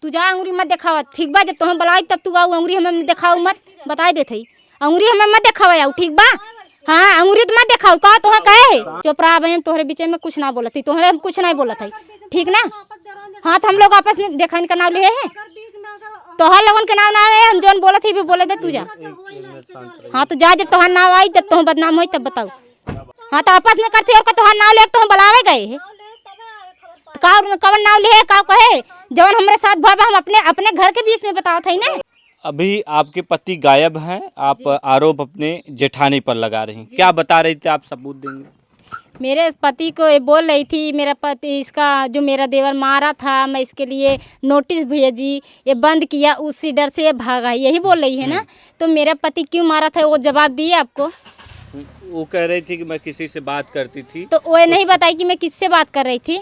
तू जा अंगूरी मत दिखावा, ठीक बा? जब तुम बुलाई तब तू आओ, अंगूरी हमें दिखाओ मत, बताई देते अंगूरी हमें मत दिखावा आओ, ठीक बा? हाँ अंगूरी तो मत दिखाओ, कहा तुम्हें कहे चुप रहा बहन, तोहरे बीच में कुछ ना बोला थी, तुम्हारे कुछ नहीं बोला था, ठीक ना? हाँ तो हम लोग आपस में देखा इनका नाम ले है तो हर लोगों के नाम ना रहे, हम जोन बोला थी भी बोले दे तू जा। हाँ तो जा, जब तुहार नाम आई, जब तुम बदनाम हुई तब बताओ। हाँ तो आपस में करती और तुहार नाम ले तो हम बुलावे गए है, कवन नाम ले का कहे जवन हमारे साथ भाई हम अपने घर के बीच में बताओ थे ना। अभी आपके पति गायब हैं, आप आरोप अपने जेठानी पर लगा रही हैं, क्या बता रही थी, आप सबूत देंगे? मेरे पति को ये बोल रही थी, मेरा पति इसका जो मेरा देवर मारा था, मैं इसके लिए नोटिस भेजी, ये बंद किया, उसी डर से ये भागा, यही बोल रही है ना। तो मेरा पति क्यों मारा था वो जवाब दिए आपको? वो कह रही थी कि मैं किसी से बात करती थी, तो वो नहीं बताई कि मैं किससे बात कर रही थी,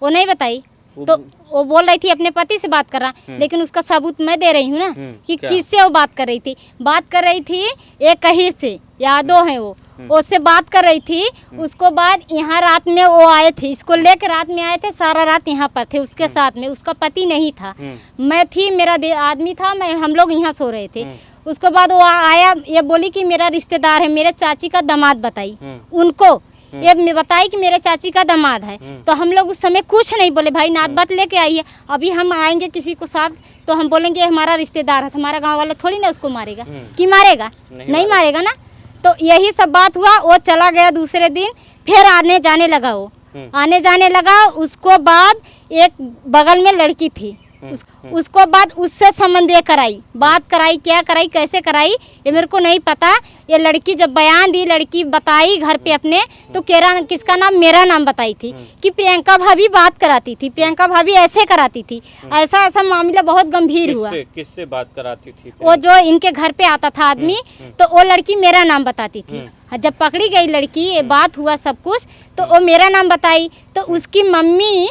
वो नहीं बताई। तो वो बोल रही थी अपने पति से बात कर रहा, लेकिन उसका सबूत मैं दे रही हूँ ना कि किससे वो बात कर रही थी। बात कर रही थी एक कहीर से, यादव है वो, उससे बात कर रही थी। उसको बाद यहाँ रात में वो आए थे, इसको लेकर रात में आए थे, सारा रात यहाँ पर थे उसके साथ में। उसका पति नहीं था, मैं थी, मेरा आदमी था, हम लोग यहाँ सो रहे थे। उसके बाद वो आया, ये बोली कि मेरा रिश्तेदार है, मेरे चाची का दामाद बताई उनको, ये मैं बताई कि मेरे चाची का दामाद है। तो हम लोग उस समय कुछ नहीं बोले, भाई नात बात लेके आई है, अभी हम आएंगे किसी को साथ तो हम बोलेंगे हमारा रिश्तेदार है, हमारा गांव वाला थोड़ी ना उसको मारेगा, कि मारेगा? नहीं मारेगा ना। तो यही सब बात हुआ, वो चला गया दूसरे दिन, फिर आने जाने लगा, वो आने जाने लगा। उसको बाद एक बगल में लड़की थी, उसको बाद उससे संबंध कराई, बात कराई, क्या कराई, कैसे कराई ये मेरे को नहीं पता। ये लड़की जब बयान दी, लड़की बताई घर पे अपने, तो किसका नाम, मेरा नाम बताई थी कि प्रियंका भाभी बात कराती थी, प्रियंका भाभी ऐसे कराती थी, ऐसा ऐसा मामला बहुत गंभीर हुआ। किससे बात कराती थी? वो जो इनके घर पे आता था आदमी, तो वो लड़की मेरा नाम बताती थी। जब पकड़ी गई लड़की, ये बात हुआ सब कुछ, तो वो मेरा नाम बताई। तो उसकी मम्मी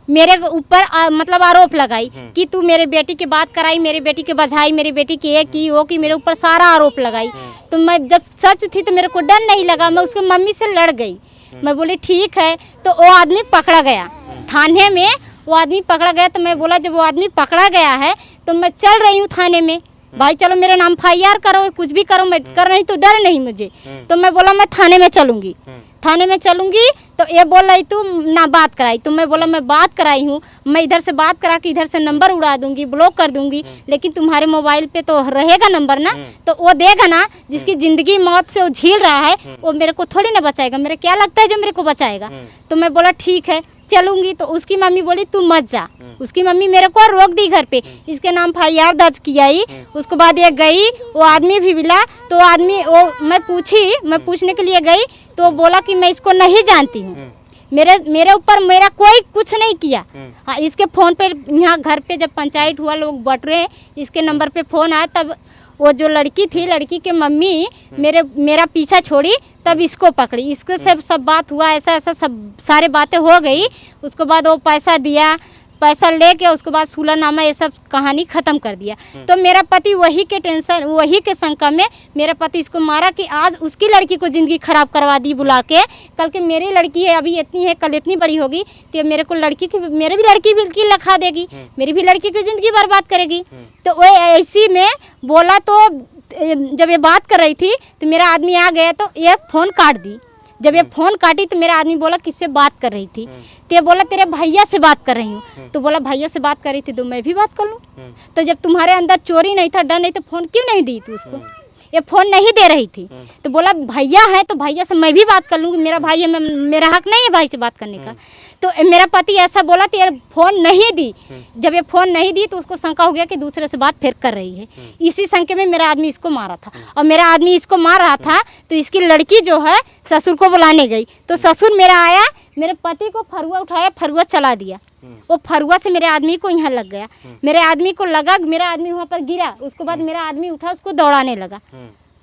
मेरे ऊपर मतलब आरोप लगाई कि तू मेरे बेटी की बात कराई, मेरे बेटी के बजाई, मेरी बेटी की ये की वो की, मेरे ऊपर सारा आरोप लगाई। तो मैं जब सच थी तो मेरे को डर नहीं लगा, मैं उसकी मम्मी से लड़ गई। मैं बोली ठीक है। तो वो आदमी पकड़ा गया थाने में, वो आदमी पकड़ा गया। तो मैं बोला जब वो आदमी पकड़ा गया है तो मैं चल रही हूँ थाने में, भाई चलो मेरे नाम FIR करो, कुछ भी करो, मैं कर रही तो डर नहीं मुझे। तो मैं बोला मैं थाने में चलूँगी, थाने में चलूँगी। तो ये बोल रही तू ना बात कराई। तो मैं बोला मैं बात कराई हूँ, मैं इधर से बात करा के इधर से नंबर उड़ा दूंगी, ब्लॉक कर दूंगी, लेकिन तुम्हारे मोबाइल पे तो रहेगा नंबर ना, तो वो देगा ना। जिसकी ज़िंदगी मौत से वो झील रहा है, वो मेरे को थोड़ी ना बचाएगा, मेरे क्या लगता है जो मेरे को बचाएगा। तो मैं बोला ठीक है चलूँगी। तो उसकी मम्मी बोली तू मत जा, उसकी मम्मी मेरे को रोक दी घर पे, इसके नाम FIR दर्ज किया ही। उसके बाद ये गई, वो आदमी भी मिला, तो आदमी वो मैं पूछने के लिए गई, तो वो बोला कि मैं इसको नहीं जानती हूँ, मेरे ऊपर मेरा कोई कुछ नहीं किया। हाँ इसके फ़ोन पे यहाँ घर पे जब पंचायत हुआ, लोग बट रहे, इसके नंबर पे फ़ोन आया, तब वो जो लड़की थी, लड़की के मम्मी मेरा पीछा छोड़ी, तब इसको पकड़ी, इसके सब बात हुआ, ऐसा ऐसा सब सारे बातें हो गई। उसके बाद वो पैसा दिया, पैसा लेके उसके बाद सुलहनामा ये सब कहानी ख़त्म कर दिया। तो मेरा पति वही के टेंशन, वही के शंका में मेरा पति इसको मारा कि आज उसकी लड़की को ज़िंदगी ख़राब करवा दी बुला के। कल के मेरी लड़की है, अभी इतनी है, कल इतनी बड़ी होगी, तो मेरे को लड़की की, मेरी भी लड़की भी लखा देगी, मेरी भी लड़की की ज़िंदगी बर्बाद करेगी। तो वो ऐसी में बोला। तो जब ये बात कर रही थी तो मेरा आदमी आ गया, तो ये फ़ोन काट दी। जब ये फ़ोन काटी तो मेरा आदमी बोला किससे बात कर रही थी, तो ये बोला तेरे भैया से बात कर रही हूँ। तो बोला भैया से बात कर रही थी तो मैं भी बात कर लूँ। तो जब तुम्हारे अंदर चोरी नहीं था, डर नहीं, तो फ़ोन क्यों नहीं दी तू उसको? ये फ़ोन नहीं दे रही थी। तो बोला भैया है तो भैया से मैं भी बात कर लूँगी, मेरा भाई है, मेरा हक नहीं है भाई से बात करने का। तो मेरा पति ऐसा बोला तो यार फ़ोन नहीं दी। जब ये फ़ोन नहीं दी तो उसको शंका हो गया कि दूसरे से बात फिर कर रही है। इसी शंके में मेरा आदमी इसको मारा था। और मेरा आदमी इसको मार रहा था तो इसकी लड़की जो है ससुर को बुलाने गई, तो ससुर मेरा आया, मेरे पति को फरुआ उठाया, फरुआ चला दिया। वो फरुआ से मेरे आदमी को यहाँ लग गया, मेरे आदमी को लगा, मेरा आदमी वहाँ पर गिरा। उसके बाद मेरा आदमी उठा, उसको दौड़ाने लगा,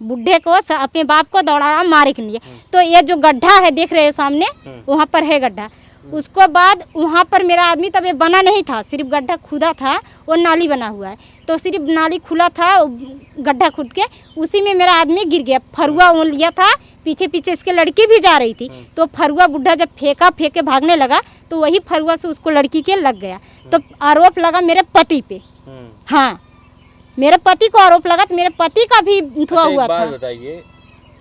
बुढ़े को अपने बाप को दौड़ा मारे के लिए। तो ये जो गड्ढा है देख रहे हो सामने, वहाँ पर है गड्ढा, उसको बाद वहाँ पर मेरा आदमी तब ये बना नहीं था, सिर्फ गड्ढा खुदा था, वो नाली बना हुआ है, तो सिर्फ नाली खुला था, गड्ढा खुद के उसी में मेरा आदमी गिर गया। फरुआ वो लिया था, पीछे पीछे इसके लड़की भी जा रही थी, तो फरुआ बुढ़ा जब फेंक के भागने लगा तो वही फरुआ से उसको लड़की के लग गया। तो आरोप लगा मेरे पति पे। हाँ, मेरे पति को आरोप लगा, तो मेरे पति का भी हुआ एक था। बात बताइए,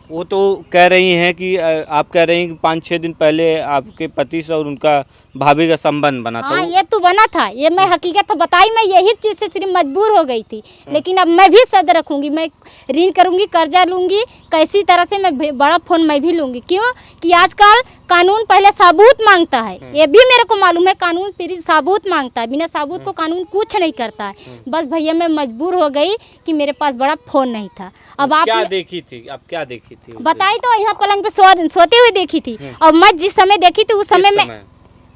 वो तो कह रही हैं कि आप कह रही हैं कि 5-6 दिन पहले आपके पति से और उनका भाभी का संबंध बना था। हाँ, ये तो बना था, ये मैं हकीकत तो बताई, मैं यही चीज़ से सिर्फ मजबूर हो गई थी। लेकिन अब मैं भी सद रखूंगी, मैं ऋण करूंगी, कर्जा लूंगी, कैसी तरह से मैं बड़ा फ़ोन मैं भी लूंगी। क्यों कि आजकल कानून पहले सबूत मांगता है, ये भी मेरे को मालूम है, कानून फिर सबूत मांगता है, बिना सबूत को कानून कुछ नहीं करता है। बस भैया मैं मजबूर हो गई कि मेरे पास बड़ा फ़ोन नहीं था। अब आप क्या देखी थी, आप क्या देखी थी? बताई तो यहाँ पलंग पे सोते हुए देखी थी, और मैं जिस समय देखी थी उस समय में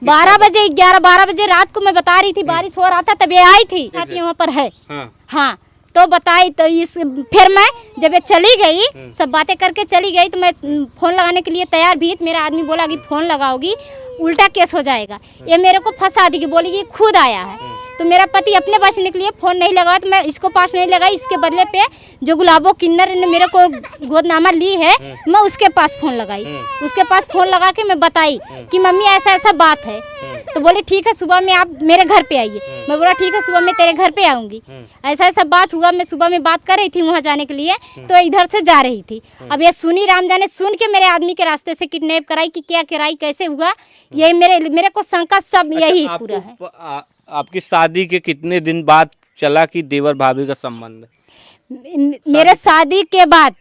12 बजे 11-12 बजे रात को मैं बता रही थी, बारिश हो रहा था, तब ये आई थी, आती वहाँ पर है। हाँ, तो बताई तो फिर मैं जब ये चली गई, सब बातें करके चली गई, तो मैं फ़ोन लगाने के लिए तैयार भी थी। मेरा आदमी बोला कि फ़ोन लगाओगी उल्टा केस हो जाएगा, ये मेरे को फंसा दी, बोली कि खुद आया है। तो मेरा पति अपने बचने के लिए फ़ोन नहीं लगाया, तो मैं इसको पास नहीं लगाई, इसके बदले पे जो गुलाबो किन्नर ने मेरे को गोदनामा ली है, मैं उसके पास फ़ोन लगाई। उसके पास फ़ोन लगा के मैं बताई कि मम्मी ऐसा ऐसा बात है। तो बोले ठीक है, सुबह में आप मेरे घर पे आइए। मैं बोला ठीक है, सुबह में तेरे घर पे आऊँगी। ऐसा ऐसा बात हुआ, मैं सुबह में बात कर रही थी वहाँ जाने के लिए, तो इधर से जा रही थी। अब ये सुनी राम जाने सुन के मेरे आदमी के रास्ते से किडनैप कराई कि क्या कराई, कैसे हुआ, ये मेरे को शंका सब यही पूरा है। आपकी शादी के कितने दिन बाद चला कि देवर भाभी का संबंध? मेरे शादी के बाद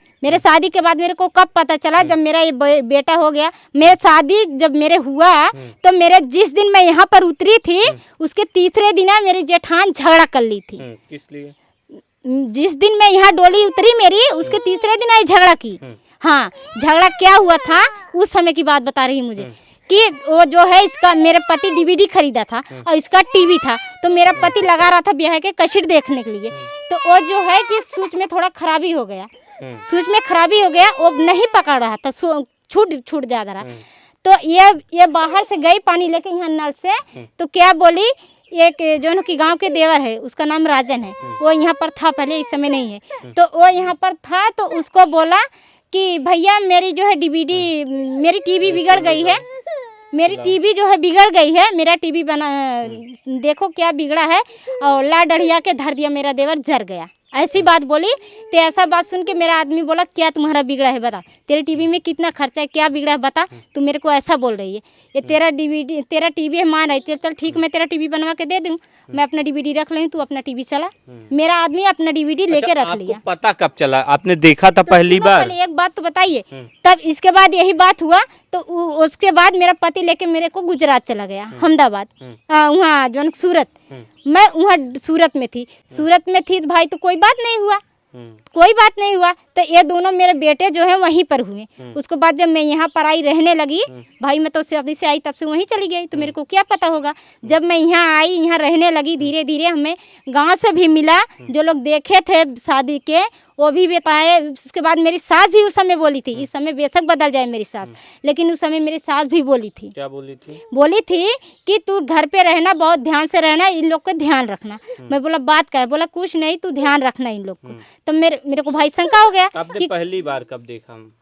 मेरे को कब पता चला, जब मेरा ये बेटा हो गया। मेरे शादी जब मेरे हुआ तो मेरे जिस दिन मैं यहाँ पर उतरी थी उसके तीसरे दिन मेरी जेठान झगड़ा कर ली थी। किस लिए? जिस दिन मैं यहाँ डोली उतरी मेरी, उसके तीसरे दिन आई झगड़ा की। हाँ, झगड़ा क्या हुआ था उस समय की बात बता रही मुझे कि वो जो है इसका मेरे पति डीवीडी खरीदा था और इसका टीवी था, तो मेरा पति लगा रहा था ब्याह के कैसेट देखने के लिए, तो वो जो है कि स्विच में थोड़ा खराबी हो गया, स्विच में खराबी हो गया, वो नहीं पकड़ रहा था, छूट जा रहा। तो ये बाहर से गई पानी लेके यहाँ नल से, तो क्या बोली, एक जो कि गांव के देवर है, उसका नाम राजन है, वो यहाँ पर था पहले, इस समय नहीं है, तो वो यहाँ पर था, तो उसको बोला कि भैया मेरी जो है डीवीडी, मेरी टीवी बिगड़ गई है, मेरी टीवी जो है बिगड़ गई है, मेरा टीवी बना, देखो क्या बिगड़ा है, और ला डढ़िया के धर दिया, मेरा देवर जर गया। ऐसी बात बोली। तो ऐसा बात सुन के मेरा आदमी बोला क्या तुम्हारा बिगड़ा है, बता, तेरे टीवी में कितना खर्चा है, क्या बिगड़ा है बता, तू मेरे को ऐसा बोल रही है, ये तेरा टीवी है, मान रही, चल ठीक मैं तेरा टीवी बनवा के दे दूँ, मैं अपना डीवीडी रख लूँ, तू अपना टीवी चला। मेरा आदमी अपना डीवीडी लेके रख लिया। पता कब चला, आपने देखा था पहली बार? एक बात तो बताइए, तब इसके बाद यही बात हुआ, तो उसके बाद मेरा पति लेके मेरे को गुजरात चला गया, अहमदाबाद, वहाँ जो सूरत, मैं वहाँ सूरत में थी तो भाई तो कोई बात नहीं हुआ, तो ये दोनों मेरे बेटे जो है वहीं पर हुए। उसके बाद जब मैं यहाँ पर आई रहने लगी, भाई मैं तो शादी से आई तब से वहीं चली गई, तो मेरे को क्या पता होगा। जब मैं यहाँ आई, यहाँ रहने लगी, धीरे धीरे हमें गांव से भी मिला, जो लोग देखे थे शादी के वो भी बताए। उसके बाद मेरी सास भी उस समय बोली थी, इस समय बेशक बदल जाए मेरी सास, लेकिन उस समय मेरी सास भी बोली थी। क्या बोली थी? बोली थी कि तू घर पे रहना, बहुत ध्यान से रहना, इन लोग को ध्यान रखना। मैं बोला बात क्या है, बोला कुछ नहीं, तू ध्यान रखना इन लोग को। तो मेरे को भाई शंका हो गया कि पहली बार कब देखा हम,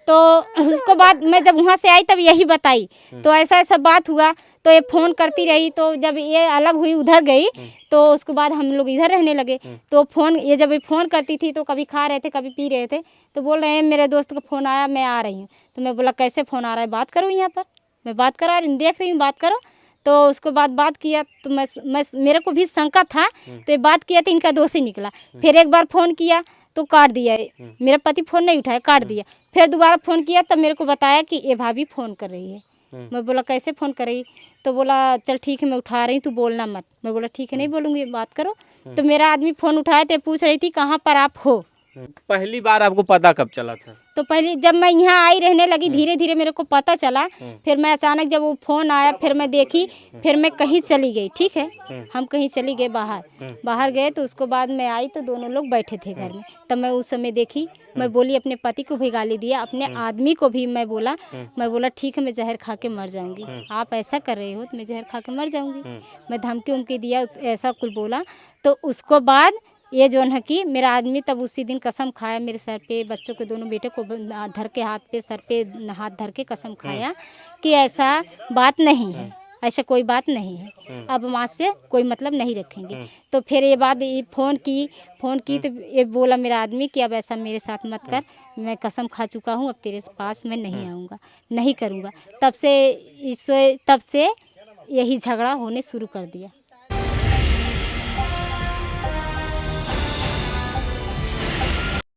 तो उसको बाद मैं जब वहाँ से आई तब यही बताई, तो ऐसा ऐसा बात हुआ, तो ये फ़ोन करती रही, तो जब ये अलग हुई उधर गई, तो उसके बाद हम लोग इधर रहने लगे। तो जब ये फ़ोन करती थी तो कभी खा रहे थे कभी पी रहे थे, तो बोल रहे हैं मेरे दोस्त का फ़ोन आया, मैं आ रही हूँ। तो मैं बोला कैसे फ़ोन आ रहा है, बात करो यहाँ पर, मैं बात करा देख रही हूँ, बात करो। तो उसको बाद बात किया, तो मेरे को भी शंका था, तो ये बात किया तो इनका दोषी निकला। फिर एक बार फ़ोन किया तो काट दिया, मेरा पति फ़ोन नहीं उठाया, काट दिया। फिर दोबारा फ़ोन किया तब मेरे को बताया कि ये भाभी फ़ोन कर रही है। मैं बोला कैसे फ़ोन कर रही, तो बोला चल ठीक है मैं उठा रही हूँ, तू बोलना मत। मैं बोला ठीक है नहीं बोलूँगी, बात करो। तो मेरा आदमी फ़ोन उठाया तो पूछ रही थी कहाँ पर आप हो, पहली बार आपको पता कब चला था? तो पहले जब मैं यहाँ आई रहने लगी धीरे धीरे मेरे को पता चला। फिर मैं अचानक जब वो फ़ोन आया फिर मैं देखी, फिर मैं कहीं चली गई, ठीक है, हम कहीं चली गए बाहर गए तो उसको बाद में आई तो दोनों लोग बैठे थे घर में। तब मैं उस समय देखी, मैं बोली अपने पति को भी गाली दिया, अपने आदमी को भी मैं बोला ठीक है मैं जहर खा के मर जाऊंगी, आप ऐसा कर रहे हो तो मैं जहर खा के मर जाऊंगी। मैं धमकी उमकी दिया, ऐसा कुछ बोला। तो उसको बाद ये जो है कि मेरा आदमी तब उसी दिन कसम खाया, मेरे सर पे बच्चों के दोनों बेटे को धर के हाथ पे सर पे हाथ धर के कसम खाया कि ऐसा बात नहीं है, ऐसा कोई बात नहीं है, अब वहाँ से कोई मतलब नहीं रखेंगे। तो फिर ये बात ये फ़ोन की तो ये बोला मेरा आदमी कि अब ऐसा मेरे साथ मत कर, मैं कसम खा चुका हूँ, अब तेरे पास मैं नहीं आऊँगा, नहीं करूँगा। तब से यही झगड़ा होने शुरू कर दिया।